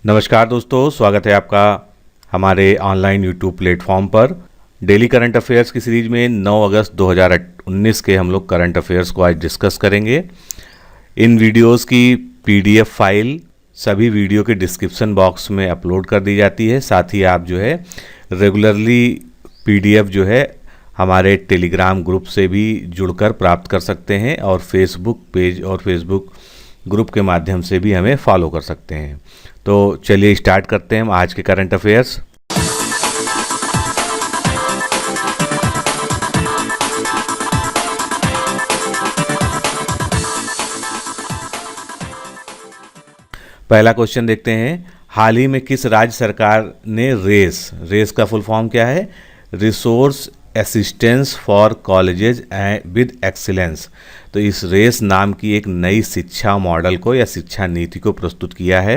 नमस्कार दोस्तों, स्वागत है आपका हमारे ऑनलाइन यूट्यूब प्लेटफॉर्म पर। डेली करंट अफेयर्स की सीरीज में 9 अगस्त 2019 के हम लोग करंट अफेयर्स को आज डिस्कस करेंगे। इन वीडियोस की पीडीएफ फाइल सभी वीडियो के डिस्क्रिप्शन बॉक्स में अपलोड कर दी जाती है। साथ ही आप जो है रेगुलरली पीडीएफ जो है हमारे टेलीग्राम ग्रुप से भी जुड़कर प्राप्त कर सकते हैं और फेसबुक पेज और फेसबुक ग्रुप के माध्यम से भी हमें फॉलो कर सकते हैं। तो चलिए स्टार्ट करते हैं हम आज के करंट अफेयर्स। पहला क्वेश्चन देखते हैं, हाल ही में किस राज्य सरकार ने रेस का फुल फॉर्म क्या है? Resource assistance for colleges with excellence. तो इस रेस नाम की एक नई शिक्षा मॉडल को या शिक्षा नीति को प्रस्तुत किया है।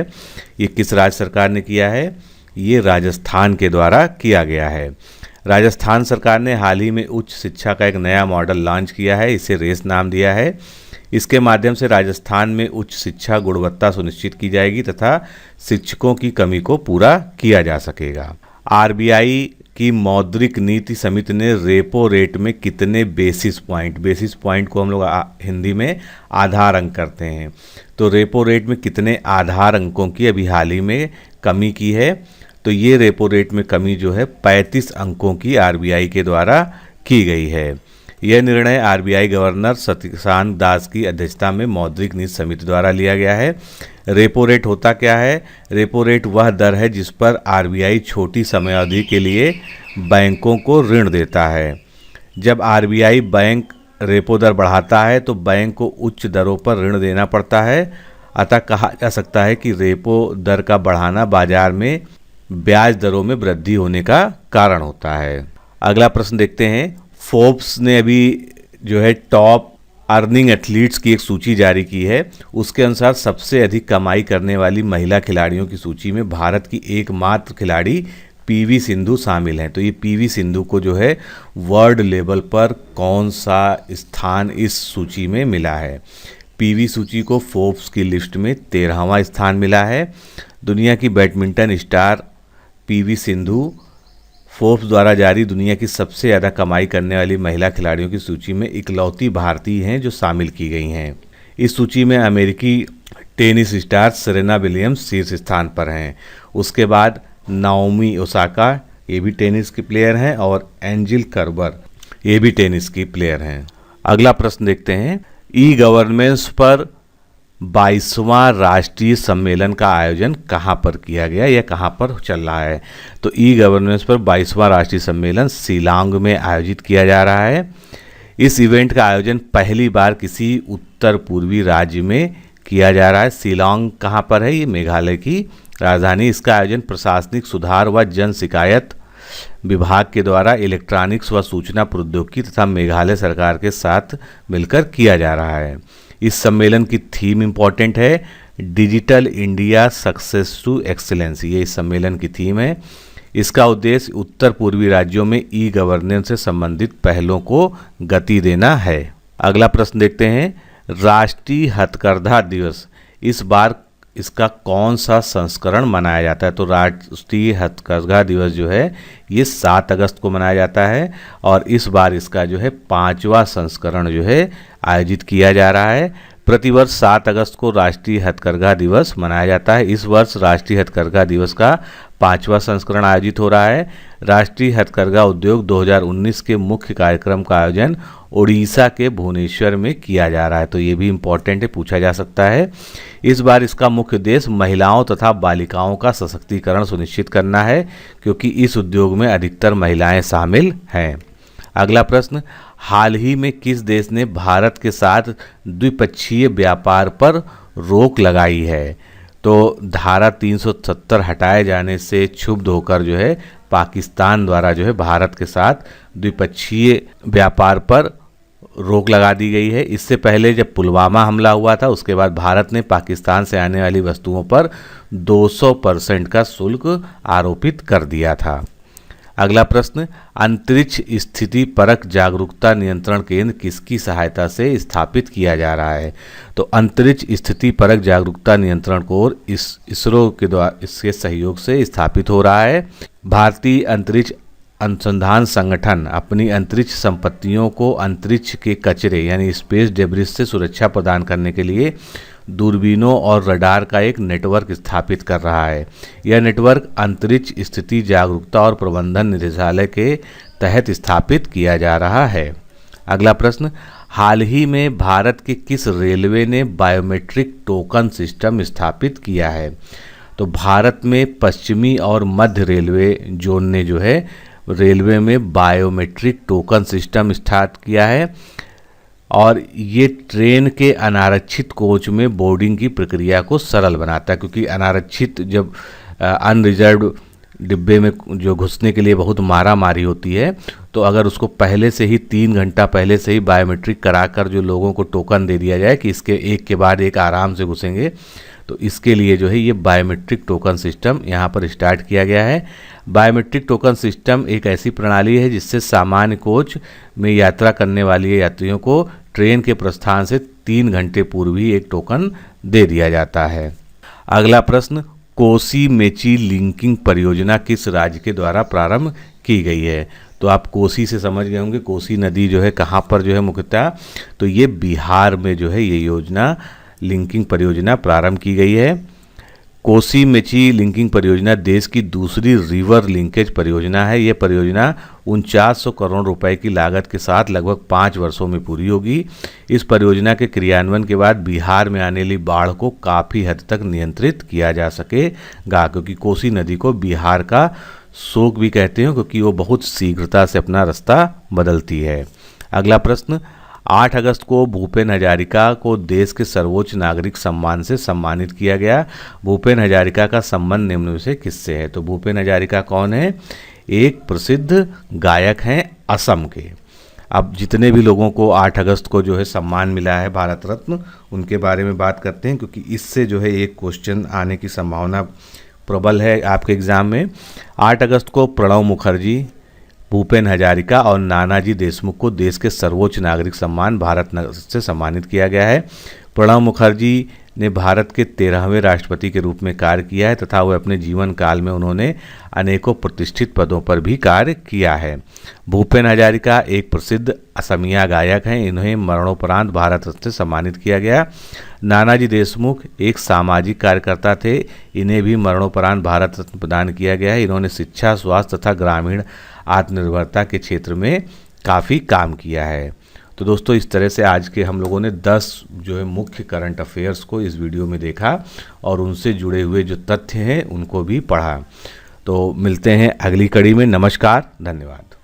ये किस राज्य सरकार ने किया है? ये राजस्थान के द्वारा किया गया है। राजस्थान सरकार ने हाल ही में उच्च शिक्षा का एक नया मॉडल लॉन्च किया है, इसे रेस नाम दिया है। इसके माध्यम से राजस्थान में उच्च शिक्षा गुणवत्ता सुनिश्चित की जाएगी तथा शिक्षकों की कमी को पूरा किया जा सकेगा। आरबीआई की मौद्रिक नीति समिति ने रेपो रेट में कितने बेसिस पॉइंट को हम लोग हिंदी में आधार अंक करते हैं, तो रेपो रेट में कितने आधार अंकों की अभी हाल ही में कमी की है? तो ये रेपो रेट में कमी जो है 35 अंकों की आरबीआई के द्वारा की गई है। यह निर्णय आरबीआई गवर्नर शक्तिकांत दास की अध्यक्षता में मौद्रिक नीति समिति द्वारा लिया गया है। रेपो रेट होता क्या है? रेपो रेट वह दर है जिस पर आरबीआई छोटी समयावधि के लिए बैंकों को ऋण देता है। जब आरबीआई बैंक रेपो दर बढ़ाता है तो बैंक को उच्च दरों पर ऋण देना पड़ता है। अतः कहा जा सकता है कि रेपो दर का बढ़ाना बाजार में ब्याज दरों में वृद्धि होने का कारण होता है। अगला प्रश्न देखते हैं, फोर्ब्स ने अभी जो है टॉप अर्निंग एथलीट्स की एक सूची जारी की है। उसके अनुसार सबसे अधिक कमाई करने वाली महिला खिलाड़ियों की सूची में भारत की एकमात्र खिलाड़ी पीवी सिंधु शामिल हैं। तो ये पीवी सिंधु को जो है वर्ल्ड लेवल पर कौन सा स्थान इस सूची में मिला है? पीवी सूची को फोर्ब्स की लिस्ट में 13वां स्थान मिला है। दुनिया की badminton star PV Sindhu Forbes द्वारा जारी दुनिया की सबसे ज़्यादा कमाई करने वाली महिला खिलाड़ियों की सूची में इकलौती भारतीय हैं जो शामिल की गई हैं। इस सूची में अमेरिकी टेनिस स्टार सेरेना विलियम्स शीर्ष स्थान पर हैं। उसके बाद नाओमी ओसाका, ये भी टेनिस की प्लेयर हैं, और एंजिल कर्बर, ये भी टेनिस की प्लेयर हैं। अगला प्रश्न देखते हैं, ई गवर्नेंस पर 22वां राष्ट्रीय सम्मेलन का आयोजन कहाँ पर किया गया या कहाँ पर चल रहा है? तो ई गवर्नेंस पर 22वां राष्ट्रीय सम्मेलन शिलांग में आयोजित किया जा रहा है। इस इवेंट का आयोजन पहली बार किसी उत्तर पूर्वी राज्य में किया जा रहा है। शिलांग कहाँ पर है? ये मेघालय की राजधानी। इसका आयोजन प्रशासनिक सुधार व जन शिकायत विभाग के द्वारा इलेक्ट्रॉनिक्स व सूचना प्रौद्योगिकी तथा मेघालय सरकार के साथ मिलकर किया जा रहा है। इस सम्मेलन की थीम इम्पॉर्टेंट है, digital India success to excellence. ये इस सम्मेलन की थीम है। इसका उद्देश्य उत्तर पूर्वी राज्यों में ई गवर्नेंस से संबंधित पहलों को गति देना है। अगला प्रश्न देखते हैं, राष्ट्रीय हथकरघा दिवस इस बार इसका कौन सा संस्करण मनाया जाता है? तो राष्ट्रीय हथकरघा दिवस जो है ये 7 अगस्त को मनाया जाता है और इस बार इसका जो है 5वां संस्करण जो है आयोजित किया जा रहा है। प्रतिवर्ष 7 अगस्त को राष्ट्रीय हथकरघा दिवस मनाया जाता है। इस वर्ष राष्ट्रीय हथकरघा दिवस का 5वां संस्करण आयोजित हो रहा है। राष्ट्रीय हथकरघा उद्योग 2019 के मुख्य कार्यक्रम का आयोजन उड़ीसा के भुवनेश्वर में किया जा रहा है। तो ये भी इम्पोर्टेंट है, पूछा जा सकता है। इस बार इसका मुख्य उद्देश्य महिलाओं तथा बालिकाओं का सशक्तिकरण सुनिश्चित करना है क्योंकि इस उद्योग में अधिकतर महिलाएं शामिल हैं। अगला प्रश्न, हाल ही में किस देश ने भारत के साथ द्विपक्षीय व्यापार पर रोक लगाई है? तो धारा 370 हटाए जाने से क्षुब्ध होकर जो है पाकिस्तान द्वारा जो है भारत के साथ द्विपक्षीय व्यापार पर रोक लगा दी गई है। इससे पहले जब पुलवामा हमला हुआ था उसके बाद भारत ने पाकिस्तान से आने वाली वस्तुओं पर 200% का शुल्क आरोपित कर दिया था। अगला प्रश्न, अंतरिक्ष स्थिति परक जागरूकता नियंत्रण केंद्र किसकी सहायता से स्थापित किया जा रहा है? तो अंतरिक्ष स्थिति परक जागरूकता नियंत्रण कोर इसरो के द्वारा इसके सहयोग से स्थापित हो रहा है। भारतीय अंतरिक्ष अनुसंधान संगठन अपनी अंतरिक्ष संपत्तियों को अंतरिक्ष के कचरे यानी स्पेस डेब्रिस से सुरक्षा प्रदान करने के लिए दूरबीनों और रडार का एक नेटवर्क स्थापित कर रहा है। यह नेटवर्क अंतरिक्ष स्थिति जागरूकता और प्रबंधन निदेशालय के तहत स्थापित किया जा रहा है। अगला प्रश्न, हाल ही में भारत के किस रेलवे ने बायोमेट्रिक टोकन सिस्टम स्थापित किया है? तो भारत में पश्चिमी और मध्य रेलवे जोन ने जो है रेलवे में बायोमेट्रिक टोकन सिस्टम स्टार्ट किया है और ये ट्रेन के अनारक्षित कोच में बोर्डिंग की प्रक्रिया को सरल बनाता है, क्योंकि अनारक्षित जब अनरिजर्व्ड डिब्बे में जो घुसने के लिए बहुत मारा मारी होती है, तो अगर उसको पहले से ही 3 घंटा पहले से ही बायोमेट्रिक कराकर जो लोगों को टोकन दे दिया जाए कि इसके एक के बाद एक आराम से घुसेंगे, तो इसके लिए जो है ये बायोमेट्रिक टोकन सिस्टम यहाँ पर स्टार्ट किया गया है। बायोमेट्रिक टोकन सिस्टम एक ऐसी प्रणाली है जिससे सामान्य कोच में यात्रा करने वाले यात्रियों को ट्रेन के प्रस्थान से 3 घंटे पूर्व ही एक टोकन दे दिया जाता है। अगला प्रश्न, कोसी मेची लिंकिंग परियोजना किस राज्य के द्वारा प्रारंभ की गई है? तो आप कोसी से समझ गए होंगे, कोसी नदी जो है कहाँ पर जो है मुख्यतः, तो ये बिहार में जो है ये योजना लिंकिंग परियोजना प्रारंभ की गई है। कोसी मेची लिंकिंग परियोजना देश की दूसरी रिवर लिंकेज परियोजना है। ये परियोजना 4900 करोड़ रुपए की लागत के साथ लगभग 5 वर्षों में पूरी होगी। इस परियोजना के क्रियान्वयन के बाद बिहार में आने वाली बाढ़ को काफ़ी हद तक नियंत्रित किया जा सकेगा, क्योंकि कोसी नदी को बिहार का शोक भी कहते हैं, क्योंकि वो बहुत शीघ्रता से अपना रास्ता बदलती है। अगला प्रश्न, 8 अगस्त को भूपेन हजारिका को देश के सर्वोच्च नागरिक सम्मान से सम्मानित किया गया। भूपेन हजारिका का संबंध निम्न में से किससे है? तो भूपेन हजारिका कौन है? एक प्रसिद्ध गायक हैं असम के। अब जितने भी लोगों को 8 अगस्त को जो है सम्मान मिला है भारत रत्न, उनके बारे में बात करते हैं, क्योंकि इससे जो है एक क्वेश्चन आने की संभावना प्रबल है आपके एग्जाम में। 8 अगस्त को प्रणब मुखर्जी, भूपेन हजारिका और नानाजी देशमुख को देश के सर्वोच्च नागरिक सम्मान भारत रत्न से सम्मानित किया गया है। प्रणब मुखर्जी ने भारत के 13वें राष्ट्रपति के रूप में कार्य किया है तथा वह अपने जीवन काल में उन्होंने अनेकों प्रतिष्ठित पदों पर भी कार्य किया है। भूपेन हजारिका एक प्रसिद्ध असमिया गायक हैं। इन्हें मरणोपरांत भारत रत्न से सम्मानित किया गया। नानाजी देशमुख एक सामाजिक कार्यकर्ता थे। इन्हें भी मरणोपरांत भारत रत्न प्रदान किया गया है। इन्होंने शिक्षा, स्वास्थ्य तथा ग्रामीण आत्मनिर्भरता के क्षेत्र में काफ़ी काम किया है। तो दोस्तों, इस तरह से आज के हम लोगों ने 10 जो है मुख्य करंट अफेयर्स को इस वीडियो में देखा और उनसे जुड़े हुए जो तथ्य हैं उनको भी पढ़ा। तो मिलते हैं अगली कड़ी में। नमस्कार, धन्यवाद।